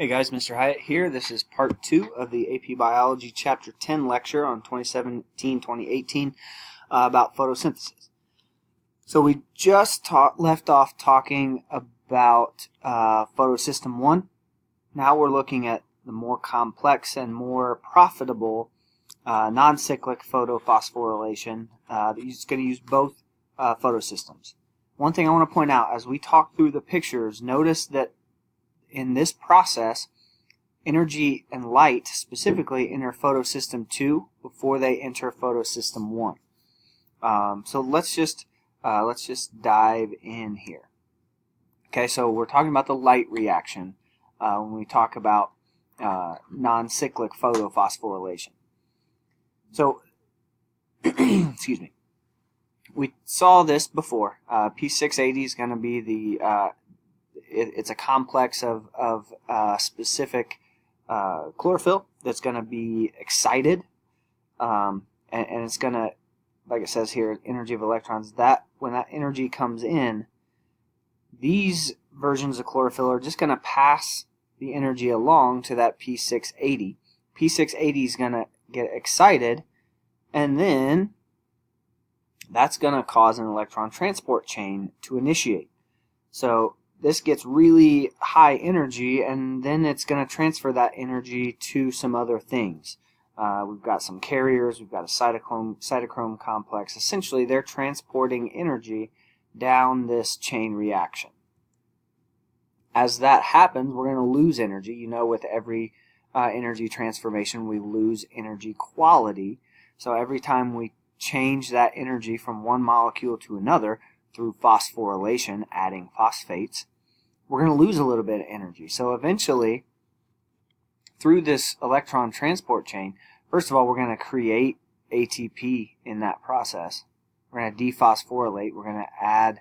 Hey guys, Mr. Hyatt here. This is part 2 of the AP Biology Chapter 10 lecture on 2017-2018 about photosynthesis. So we just left off talking about photosystem 1. Now we're looking at the more complex and more profitable non-cyclic photophosphorylation that is going to use both photosystems. One thing I want to point out as we talk through the pictures, notice that in this process, energy and light specifically enter photosystem 2 before they enter photosystem 1. So let's just dive in here. Okay, so we're talking about the light reaction when we talk about non-cyclic photophosphorylation. So, excuse me. We saw this before. P680 is going to be the it's a complex of specific chlorophyll that's going to be excited, and it's going to, like it says here, energy of electrons. That when that energy comes in, these versions of chlorophyll are just going to pass the energy along to that P680. P680 is going to get excited, and then that's going to cause an electron transport chain to initiate. So this gets really high energy, and then it's going to transfer that energy to some other things. We've got some carriers, we've got a cytochrome complex. Essentially, they're transporting energy down this chain reaction. As that happens, we're going to lose energy. You know, with every energy transformation, we lose energy quality. So every time we change that energy from one molecule to another through phosphorylation, adding phosphates, we're going to lose a little bit of energy. So eventually, through this electron transport chain, first of all, we're going to create ATP in that process. We're going to dephosphorylate. We're going to add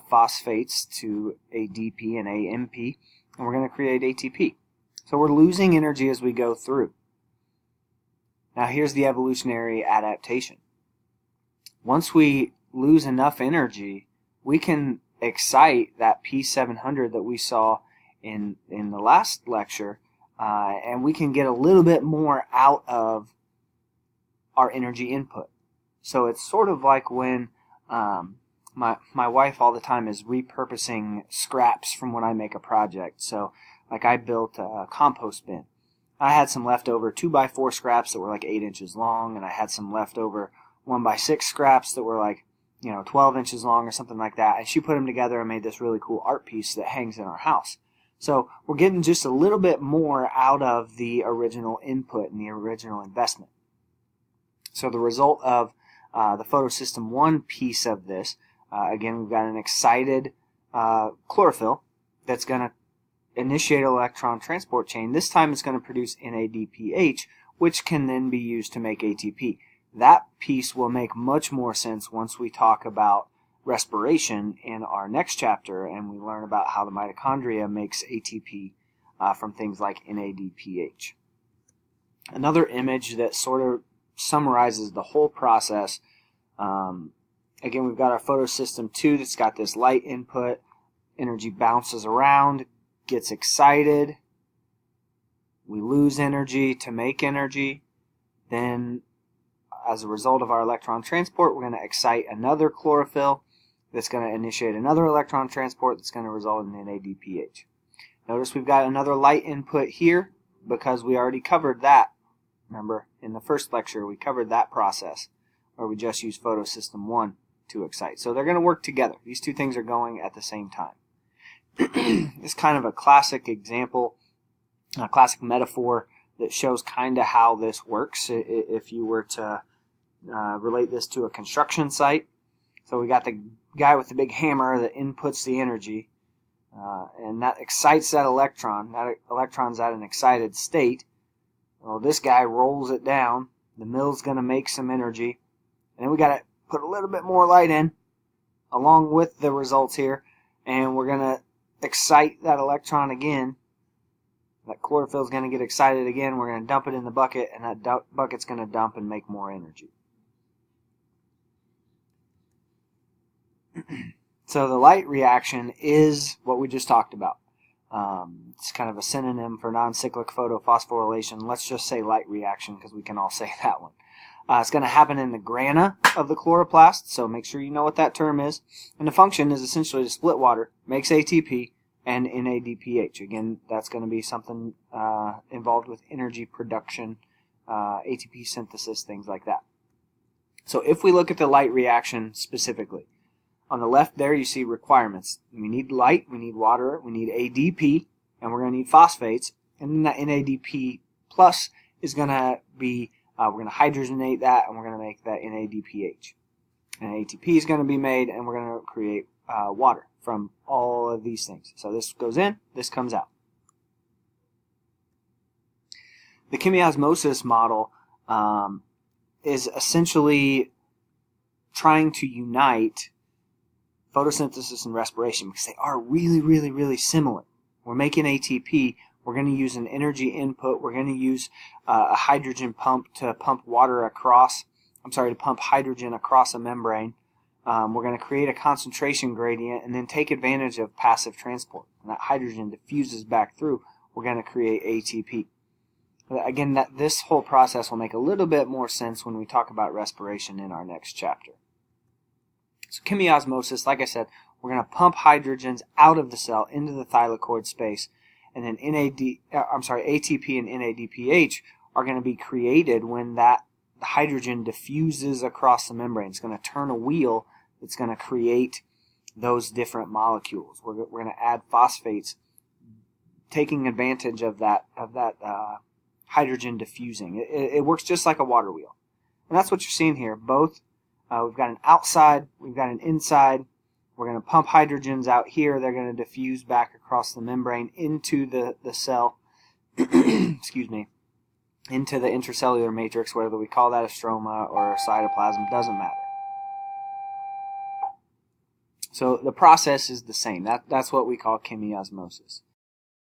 phosphates to ADP and AMP, and we're going to create ATP. So we're losing energy as we go through. Now here's the evolutionary adaptation. Once we lose enough energy, we can excite that P700 that we saw in the last lecture, and we can get a little bit more out of our energy input. So it's sort of like when my wife all the time is repurposing scraps from when I make a project. So like I built a compost bin. I had some leftover 2x4 scraps that were like 8 inches long, and I had some leftover 1x6 scraps that were like 12 inches long or something like that. And she put them together and made this really cool art piece that hangs in our house. So we're getting just a little bit more out of the original input and the original investment. So the result of the photosystem 1 piece of this, again, we've got an excited chlorophyll that's going to initiate an electron transport chain. This time it's going to produce NADPH, which can then be used to make ATP. That piece will make much more sense once we talk about respiration in our next chapter, and we learn about how the mitochondria makes ATP from things like NADPH. Another image that sort of summarizes the whole process. Again, we've got our photosystem 2 that's got this light input. Energy bounces around, gets excited. We lose energy to make energy. Then, as a result of our electron transport, we're going to excite another chlorophyll that's going to initiate another electron transport that's going to result in NADPH. Notice we've got another light input here because we already covered that. Remember, in the first lecture, we covered that process where we just used photosystem 1 to excite. So they're going to work together. These two things are going at the same time. It's kind of a classic example, a classic metaphor that shows kind of how this works if you were to relate this to a construction site. So we got the guy with the big hammer that inputs the energy, and that excites that electron. That electron's at an excited state. Well, this guy rolls it down. The mill's going to make some energy, and then we got to put a little bit more light in along with the results here, and we're going to excite that electron again. That chlorophyll is going to get excited again. We're going to dump it in the bucket, and that bucket's going to dump and make more energy. So the light reaction is what we just talked about. It's kind of a synonym for non-cyclic photophosphorylation. Let's just say light reaction because we can all say that one. It's going to happen in the grana of the chloroplast, so make sure you know what that term is. And the function is essentially to split water, makes ATP and NADPH. Again, that's going to be something involved with energy production, ATP synthesis, things like that. So if we look at the light reaction specifically, on the left there you see requirements. We need light, we need water, we need ADP, and we're going to need phosphates. And then that NADP plus is going to be, we're going to hydrogenate that, and we're going to make that NADPH. And ATP is going to be made, and we're going to create water from all of these things. So this goes in, this comes out. The chemiosmosis model is essentially trying to unite photosynthesis and respiration because they are really, really, really similar. We're making ATP. We're going to use an energy input. We're going to use a hydrogen pump to pump to pump hydrogen across a membrane. We're going to create a concentration gradient and then take advantage of passive transport. And that hydrogen diffuses back through. We're going to create ATP. Again, this whole process will make a little bit more sense when we talk about respiration in our next chapter. So chemiosmosis, like I said, we're going to pump hydrogens out of the cell into the thylakoid space, and then ATP and NADPH are going to be created when that hydrogen diffuses across the membrane. It's going to turn a wheel that's going to create those different molecules. We're going to add phosphates, taking advantage of that hydrogen diffusing. It works just like a water wheel. And that's what you're seeing here. Both, we've got an outside, we've got an inside. We're going to pump hydrogens out here. They're going to diffuse back across the membrane into the cell, excuse me, into the intracellular matrix, whether we call that a stroma or a cytoplasm, doesn't matter. So the process is the same. That's what we call chemiosmosis.